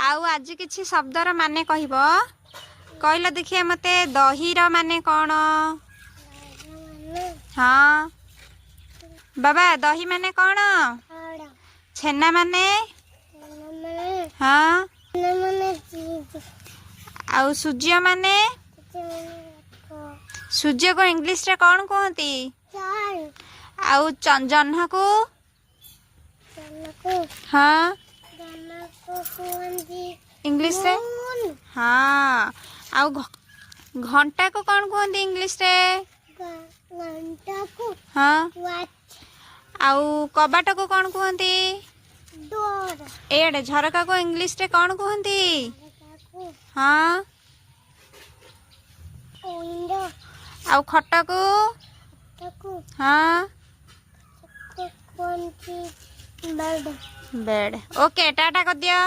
आउ आज किछि शब्दर माने कहब कहला देखिए मते दहीर माने कौन। हाँ बाबा दही माने कौन। छेना माने। हाँ आउ सूर्य माने। सूर्य को इंग्लिश रे कौन कहती। आउ जह्न को। हाँ इंग्लिश रे। हाँ आउ घंटा को कौन कहती इंग्लिश रे। हाँ आउ कबाट को कौन कहती। एड झरका को इंग्लिश रे कौन कहती। हाँ आउ खटा को। हाँ बेड। ओके टाटा कर दिया।